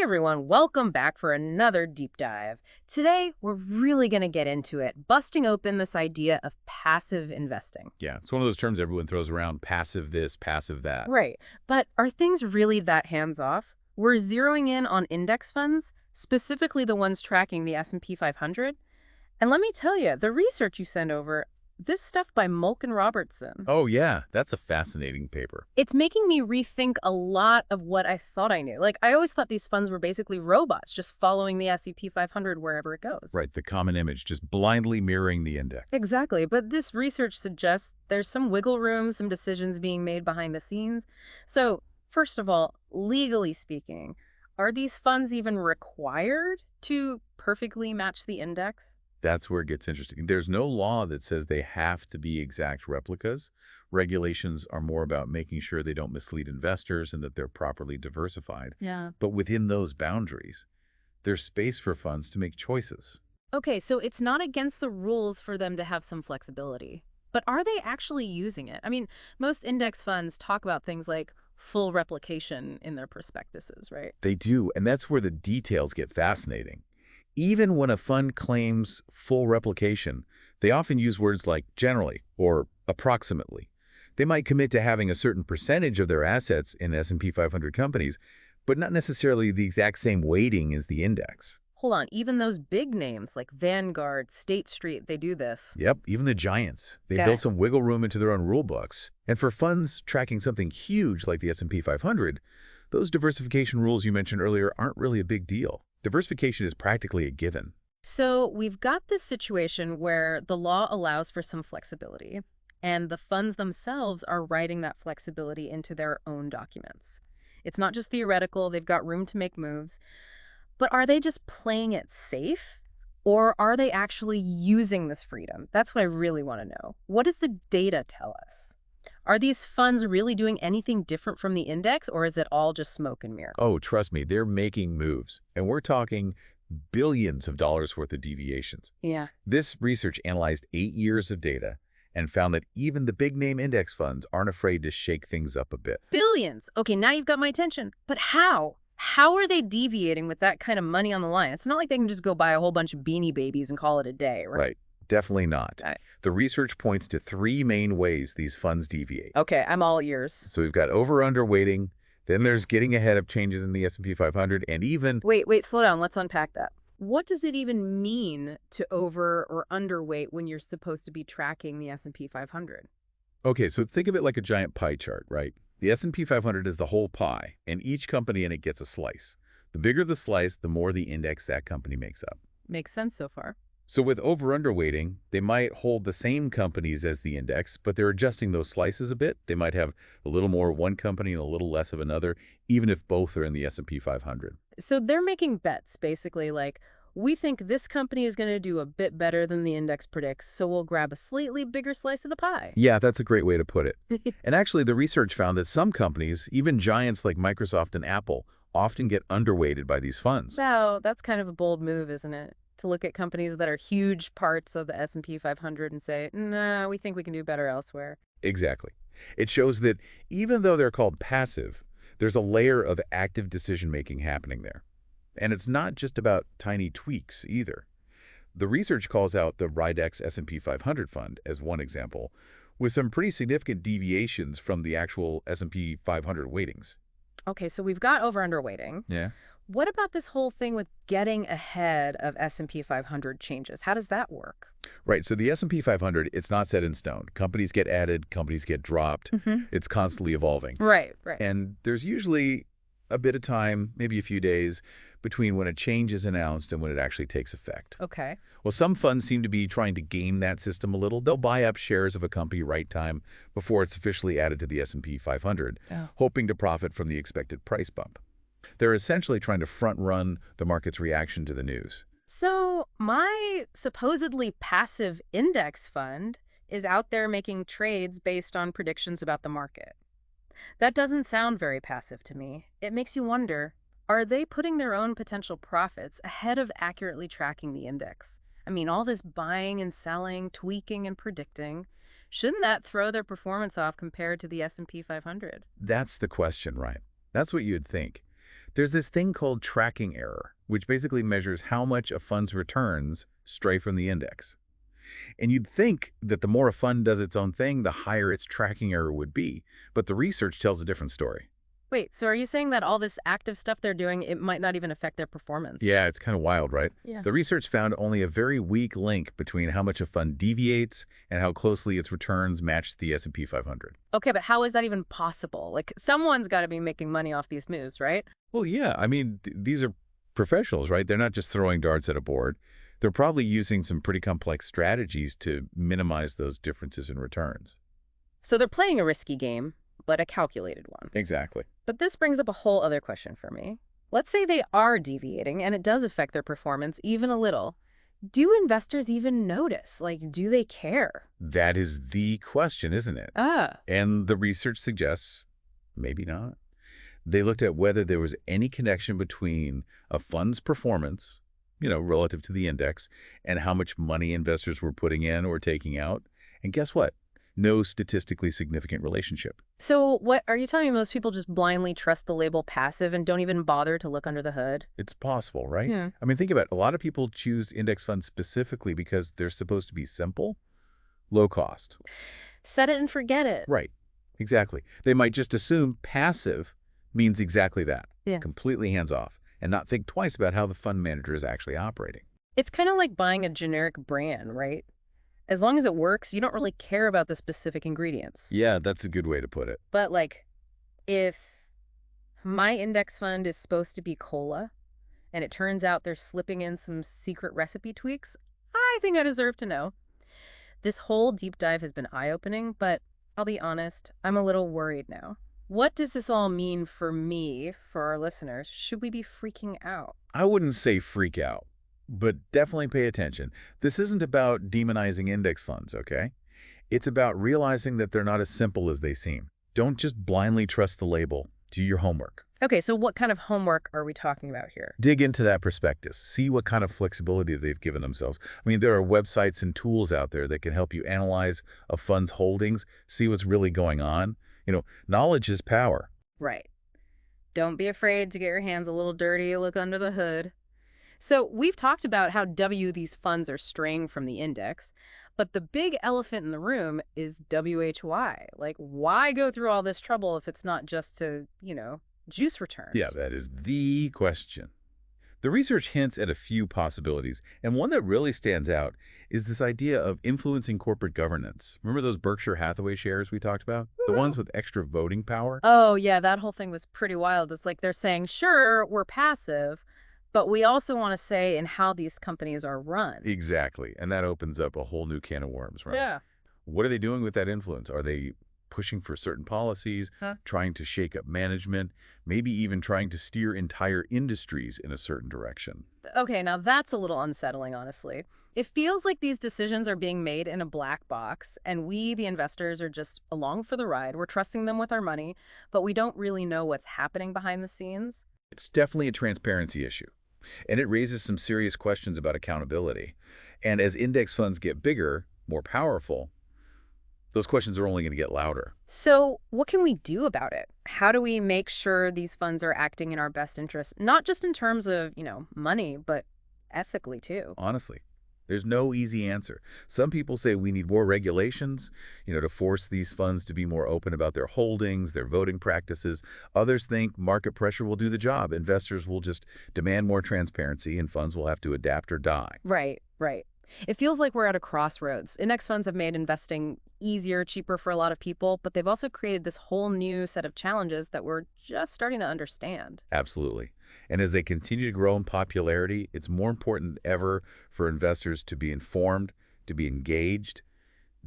everyone, welcome back for another deep dive. Today, we're really going to get into it, busting open this idea of passive investing. Yeah, it's one of those terms everyone throws around, passive this, passive that. Right, but are things really that hands-off? We're zeroing in on index funds, specifically the ones tracking the S&P 500. And let me tell you, the research you sent over, this stuff by Mulk and Robertson, Oh yeah, that's a fascinating paper. it's making me rethink a lot of what I thought I knew. Like, I always thought these funds were basically robots, just following the S&P 500 wherever it goes. Right, the common image, just blindly mirroring the index. Exactly, but this research suggests there's some wiggle room, some decisions being made behind the scenes. So, first of all, legally speaking, are these funds even required to perfectly match the index? That's where it gets interesting. There's no law that says they have to be exact replicas. Regulations are more about making sure they don't mislead investors and that they're properly diversified. Yeah. But within those boundaries, there's space for funds to make choices. Okay, so it's not against the rules for them to have some flexibility. But are they actually using it? I mean, most index funds talk about things like full replication in their prospectuses, right? They do, and that's where the details get fascinating. Even when a fund claims full replication, they often use words like generally or approximately. They might commit to having a certain percentage of their assets in S&P 500 companies, but not necessarily the exact same weighting as the index. Hold on, even those big names like Vanguard, State Street, they do this. Yep, even the giants. They Okay. built some wiggle room into their own rule books. And for funds tracking something huge like the S&P 500, those diversification rules you mentioned earlier aren't really a big deal. Diversification is practically a given. So we've got this situation where the law allows for some flexibility, and the funds themselves are writing that flexibility into their own documents. It's not just theoretical, they've got room to make moves. But are they just playing it safe? Or are they actually using this freedom? That's what I really want to know. What does the data tell us? Are these funds really doing anything different from the index, or is it all just smoke and mirror? Oh, trust me, they're making moves. And we're talking billions of dollars worth of deviations. Yeah. This research analyzed 8 years of data and found that even the big-name index funds aren't afraid to shake things up a bit. Billions. Okay, now you've got my attention. But how? How are they deviating with that kind of money on the line? It's not like they can just go buy a whole bunch of Beanie Babies and call it a day, right? Right. Definitely not. Right. The research points to 3 main ways these funds deviate. Okay, I'm all ears. So we've got over-underweighting, then there's getting ahead of changes in the S&P 500, and even... Wait, slow down. Let's unpack that. What does it even mean to over or underweight when you're supposed to be tracking the S&P 500? Okay, so think of it like a giant pie chart, right? The S&P 500 is the whole pie, and each company in it gets a slice. The bigger the slice, the more the index that company makes up. Makes sense so far. So with over-underweighting, they might hold the same companies as the index, but they're adjusting those slices a bit. They might have a little more of one company and a little less of another, even if both are in the S&P 500. So they're making bets, basically, like, we think this company is going to do a bit better than the index predicts, so we'll grab a slightly bigger slice of the pie. Yeah, that's a great way to put it. And actually, the research found that some companies, even giants like Microsoft and Apple, often get underweighted by these funds. Wow, that's kind of a bold move, isn't it? To look at companies that are huge parts of the S&P 500 and say, nah, we think we can do better elsewhere. Exactly. It shows that even though they're called passive, there's a layer of active decision-making happening there. And it's not just about tiny tweaks either. The research calls out the Ridex S&P 500 fund as one example, with some pretty significant deviations from the actual S&P 500 weightings. Okay, so we've got over-underweighting. Yeah. What about this whole thing with getting ahead of S&P 500 changes? How does that work? Right. So the S&P 500, it's not set in stone. Companies get added, companies get dropped. It's constantly evolving. Right. And there's usually a bit of time, maybe a few days, between when a change is announced and when it actually takes effect. Okay. Well, some funds seem to be trying to game that system a little. They'll buy up shares of a company right time before it's officially added to the S&P 500, hoping to profit from the expected price bump. They're essentially trying to front-run the market's reaction to the news. So my supposedly passive index fund is out there making trades based on predictions about the market. That doesn't sound very passive to me. It makes you wonder, are they putting their own potential profits ahead of accurately tracking the index? I mean, all this buying and selling, tweaking and predicting, shouldn't that throw their performance off compared to the S&P 500? That's the question, right? That's what you'd think. There's this thing called tracking error, which basically measures how much a fund's returns stray from the index. And you'd think that the more a fund does its own thing, the higher its tracking error would be. But the research tells a different story. Wait, so are you saying that all this active stuff they're doing, it might not even affect their performance? Yeah, it's kind of wild, right? Yeah. The research found only a very weak link between how much a fund deviates and how closely its returns match the S&P 500. Okay, but how is that even possible? Like, someone's got to be making money off these moves, right? Well, yeah, I mean, these are professionals, right? They're not just throwing darts at a board. They're probably using some pretty complex strategies to minimize those differences in returns. So they're playing a risky game, but a calculated one. Exactly. But this brings up a whole other question for me. Let's say they are deviating and it does affect their performance even a little. Do investors even notice? Like, do they care? That is the question, isn't it? Ah, And the research suggests maybe not. They looked at whether there was any connection between a fund's performance, relative to the index, and how much money investors were putting in or taking out. And guess what? No statistically significant relationship. so what are you telling me? Most people just blindly trust the label passive and don't even bother to look under the hood? It's possible, right? Yeah. I mean, think about it. A lot of people choose index funds specifically because they're supposed to be simple, low cost. Set it and forget it. Right. Exactly. They might just assume passive means exactly that. Yeah. Completely hands off, and not think twice about how the fund manager is actually operating. It's kind of like buying a generic brand, right? As long as it works, you don't really care about the specific ingredients. Yeah, that's a good way to put it. But like, if my index fund is supposed to be cola, and it turns out they're slipping in some secret recipe tweaks, I think I deserve to know. This whole deep dive has been eye-opening, but I'll be honest, I'm a little worried now. What does this all mean for me, for our listeners? Should we be freaking out? I wouldn't say freak out, but definitely pay attention. This isn't about demonizing index funds, okay? It's about realizing that they're not as simple as they seem. Don't just blindly trust the label. Do your homework. Okay, so what kind of homework are we talking about here? Dig into that prospectus. See what kind of flexibility they've given themselves. I mean, there are websites and tools out there that can help you analyze a fund's holdings, see what's really going on. Knowledge is power. Right. Don't be afraid to get your hands a little dirty, look under the hood. So we've talked about how these funds are straying from the index, but the big elephant in the room is WHY. Like, why go through all this trouble if it's not just to, juice returns? Yeah, that is the question. The research hints at a few possibilities, and one that really stands out is this idea of influencing corporate governance. Remember those Berkshire Hathaway shares we talked about? The ones with extra voting power? Oh, yeah, that whole thing was pretty wild. It's like they're saying, sure, we're passive, but we also want to say in how these companies are run. Exactly, and that opens up a whole new can of worms, right? Yeah. What are they doing with that influence? Are they pushing for certain policies, trying to shake up management, maybe even trying to steer entire industries in a certain direction? Okay, now that's a little unsettling, honestly. It feels like these decisions are being made in a black box, and we, the investors, are just along for the ride. We're trusting them with our money, but we don't really know what's happening behind the scenes. It's definitely a transparency issue, and it raises some serious questions about accountability. And as index funds get bigger, more powerful, those questions are only going to get louder. So what can we do about it? How do we make sure these funds are acting in our best interest, not just in terms of, money, but ethically too? Honestly, there's no easy answer. Some people say we need more regulations, to force these funds to be more open about their holdings, their voting practices. Others think market pressure will do the job. Investors will just demand more transparency and funds will have to adapt or die. Right, right. It feels like we're at a crossroads. Index funds have made investing easier, cheaper for a lot of people, but they've also created this whole new set of challenges that we're just starting to understand. Absolutely. And as they continue to grow in popularity, it's more important than ever for investors to be informed, to be engaged.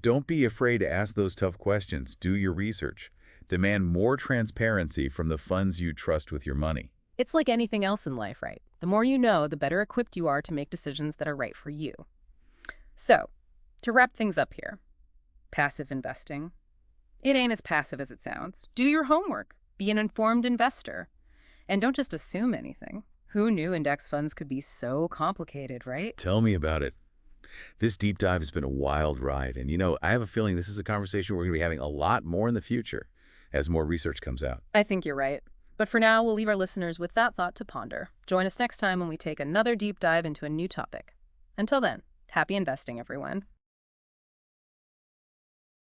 Don't be afraid to ask those tough questions. Do your research. Demand more transparency from the funds you trust with your money. It's like anything else in life, right? The more you know, the better equipped you are to make decisions that are right for you. So, to wrap things up here, passive investing. It ain't as passive as it sounds. Do your homework. Be an informed investor. And don't just assume anything. Who knew index funds could be so complicated, right? Tell me about it. This deep dive has been a wild ride. And, I have a feeling this is a conversation we're going to be having a lot more in the future as more research comes out. I think you're right. But for now, we'll leave our listeners with that thought to ponder. Join us next time when we take another deep dive into a new topic. Until then, happy investing, everyone.